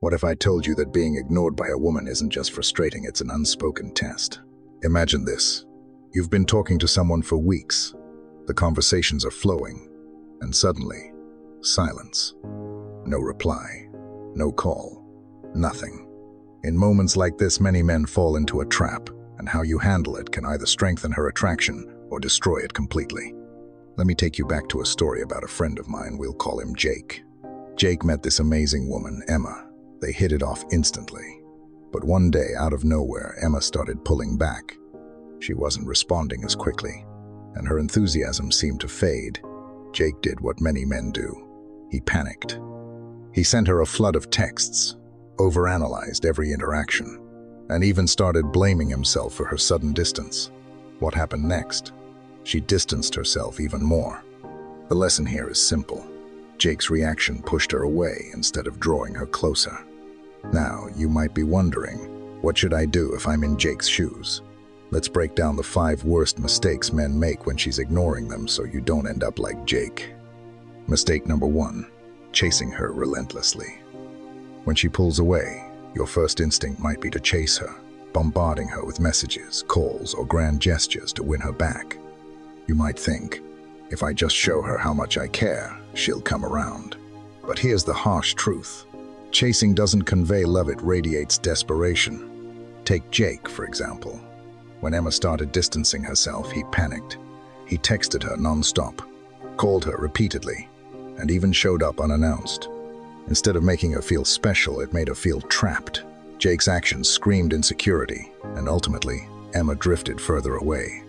What if I told you that being ignored by a woman isn't just frustrating, it's an unspoken test? Imagine this. You've been talking to someone for weeks. The conversations are flowing, and suddenly, silence. No reply, no call, nothing. In moments like this, many men fall into a trap, and how you handle it can either strengthen her attraction or destroy it completely. Let me take you back to a story about a friend of mine. We'll call him Jake. Jake met this amazing woman, Emma. They hit it off instantly. But one day, out of nowhere, Emma started pulling back. She wasn't responding as quickly, and her enthusiasm seemed to fade. Jake did what many men do. He panicked. He sent her a flood of texts, overanalyzed every interaction, and even started blaming himself for her sudden distance. What happened next? She distanced herself even more. The lesson here is simple. Jake's reaction pushed her away instead of drawing her closer. Now, you might be wondering, what should I do if I'm in Jake's shoes? Let's break down the 5 worst mistakes men make when she's ignoring them so you don't end up like Jake. Mistake number 1, chasing her relentlessly. When she pulls away, your first instinct might be to chase her, bombarding her with messages, calls, or grand gestures to win her back. You might think, if I just show her how much I care, she'll come around. But here's the harsh truth. Chasing doesn't convey love, it radiates desperation. Take Jake, for example. When Emma started distancing herself, he panicked. He texted her non-stop, called her repeatedly, and even showed up unannounced. Instead of making her feel special, it made her feel trapped. Jake's actions screamed insecurity, and ultimately, Emma drifted further away.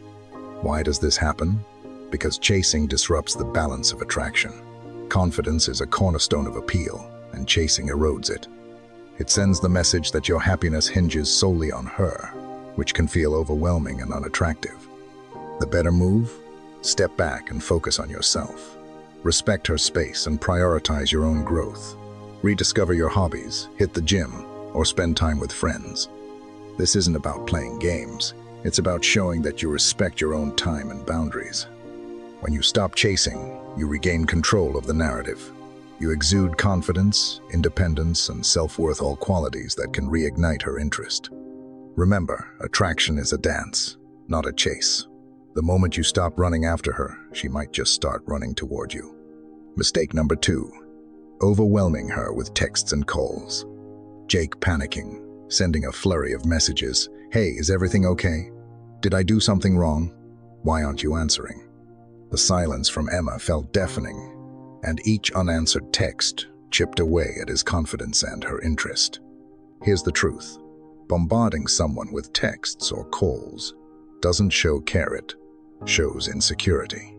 Why does this happen? Because chasing disrupts the balance of attraction. Confidence is a cornerstone of appeal, and chasing erodes it. It sends the message that your happiness hinges solely on her, which can feel overwhelming and unattractive. The better move? Step back and focus on yourself. Respect her space and prioritize your own growth. Rediscover your hobbies, hit the gym, or spend time with friends. This isn't about playing games. It's about showing that you respect your own time and boundaries. When you stop chasing, you regain control of the narrative. You exude confidence, independence, and self-worth, all qualities that can reignite her interest. Remember, attraction is a dance, not a chase. The moment you stop running after her, she might just start running toward you. Mistake number 2, overwhelming her with texts and calls. Jake panicking, sending a flurry of messages. Hey, is everything okay? Did I do something wrong? Why aren't you answering? The silence from Emma felt deafening, and each unanswered text chipped away at his confidence and her interest. Here's the truth. Bombarding someone with texts or calls doesn't show care, it shows insecurity.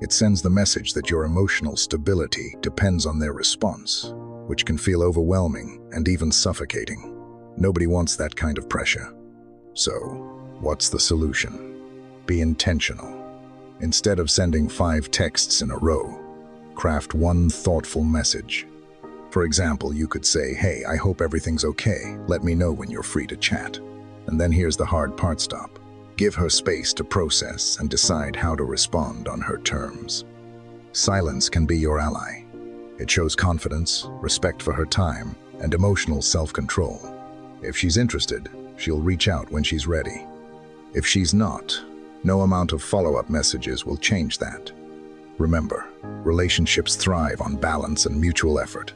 It sends the message that your emotional stability depends on their response, which can feel overwhelming and even suffocating. Nobody wants that kind of pressure. So, what's the solution? Be intentional. Instead of sending 5 texts in a row, craft one thoughtful message. For example, you could say, hey, I hope everything's okay. Let me know when you're free to chat. And then here's the hard part, stop. Give her space to process and decide how to respond on her terms. Silence can be your ally. It shows confidence, respect for her time, and emotional self-control. If she's interested, she'll reach out when she's ready. If she's not, no amount of follow-up messages will change that. Remember, relationships thrive on balance and mutual effort.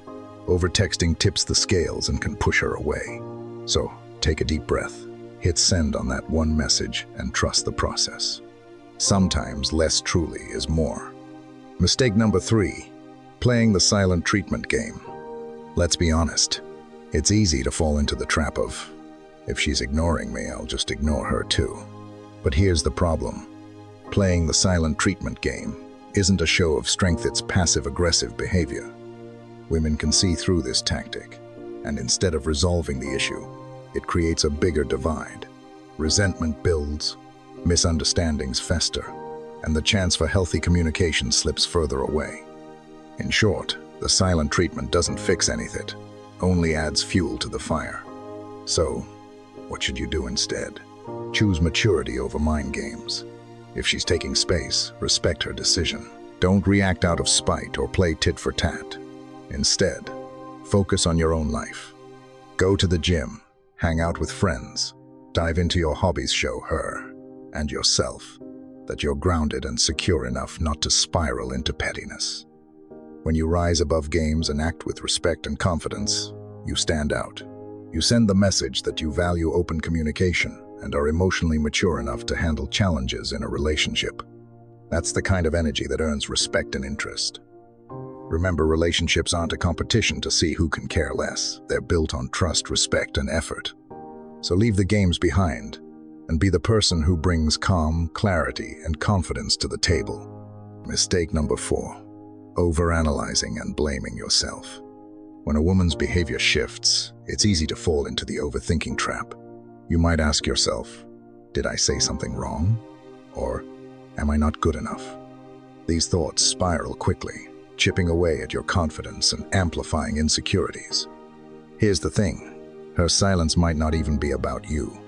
Over-texting tips the scales and can push her away. So, take a deep breath, hit send on that one message, and trust the process. Sometimes less truly is more. Mistake number 3, playing the silent treatment game. Let's be honest, it's easy to fall into the trap of, if she's ignoring me, I'll just ignore her too. But here's the problem. Playing the silent treatment game isn't a show of strength, it's passive-aggressive behavior. Women can see through this tactic, and instead of resolving the issue, it creates a bigger divide. Resentment builds, misunderstandings fester, and the chance for healthy communication slips further away. In short, the silent treatment doesn't fix anything, only adds fuel to the fire. So, what should you do instead? Choose maturity over mind games. If she's taking space, respect her decision. Don't react out of spite or play tit for tat. Instead, focus on your own life. Go to the gym, hang out with friends, dive into your hobbies. Show her and yourself that you're grounded and secure enough not to spiral into pettiness. When you rise above games and act with respect and confidence, you stand out. You send the message that you value open communication and are emotionally mature enough to handle challenges in a relationship. That's the kind of energy that earns respect and interest. Remember, relationships aren't a competition to see who can care less. They're built on trust, respect, and effort. So leave the games behind and be the person who brings calm, clarity, and confidence to the table. Mistake number 4, overanalyzing and blaming yourself. When a woman's behavior shifts, it's easy to fall into the overthinking trap. You might ask yourself, did I say something wrong? Or am I not good enough? These thoughts spiral quickly, chipping away at your confidence and amplifying insecurities. Here's the thing, her silence might not even be about you.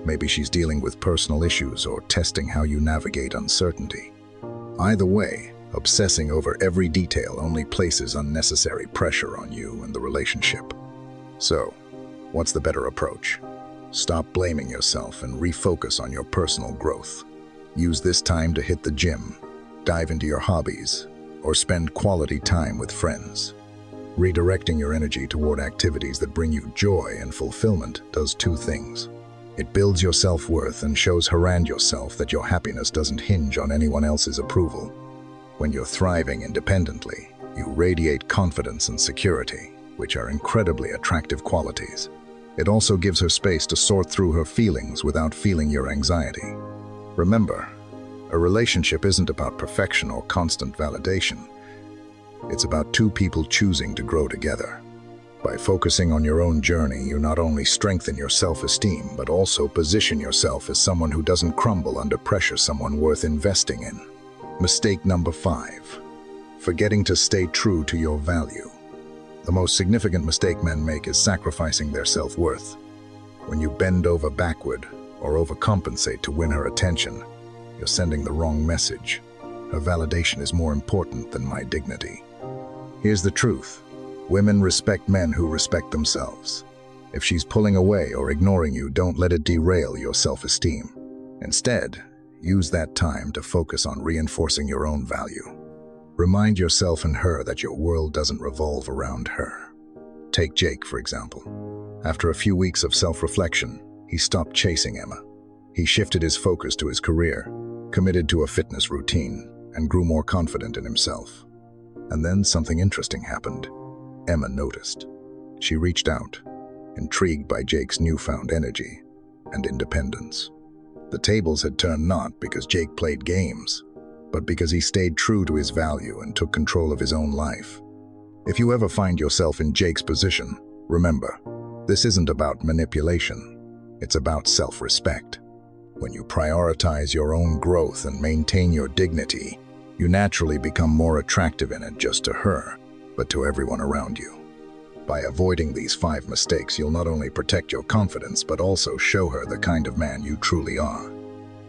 Maybe she's dealing with personal issues or testing how you navigate uncertainty. Either way, obsessing over every detail only places unnecessary pressure on you and the relationship. So, what's the better approach? Stop blaming yourself and refocus on your personal growth. Use this time to hit the gym, dive into your hobbies, or spend quality time with friends. Redirecting your energy toward activities that bring you joy and fulfillment does 2 things. It builds your self-worth and shows her and yourself that your happiness doesn't hinge on anyone else's approval. When you're thriving independently, you radiate confidence and security, which are incredibly attractive qualities. It also gives her space to sort through her feelings without feeling your anxiety. Remember, a relationship isn't about perfection or constant validation. It's about 2 people choosing to grow together. By focusing on your own journey, you not only strengthen your self-esteem, but also position yourself as someone who doesn't crumble under pressure, someone worth investing in. Mistake number 5, forgetting to stay true to your value. The most significant mistake men make is sacrificing their self-worth. When you bend over backward or overcompensate to win her attention, you're sending the wrong message. Her validation is more important than my dignity. Here's the truth. Women respect men who respect themselves. If she's pulling away or ignoring you, don't let it derail your self-esteem. Instead, use that time to focus on reinforcing your own value. Remind yourself and her that your world doesn't revolve around her. Take Jake, for example. After a few weeks of self-reflection, he stopped chasing Emma. He shifted his focus to his career, committed to a fitness routine, and grew more confident in himself. And then something interesting happened. Emma noticed. She reached out, intrigued by Jake's newfound energy and independence. The tables had turned not because Jake played games, but because he stayed true to his value and took control of his own life. If you ever find yourself in Jake's position, remember, this isn't about manipulation. It's about self-respect. When you prioritize your own growth and maintain your dignity, you naturally become more attractive in it just to her, but to everyone around you. By avoiding these 5 mistakes, you'll not only protect your confidence, but also show her the kind of man you truly are.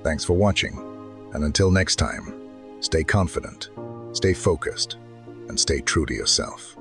Thanks for watching, and until next time, stay confident, stay focused, and stay true to yourself.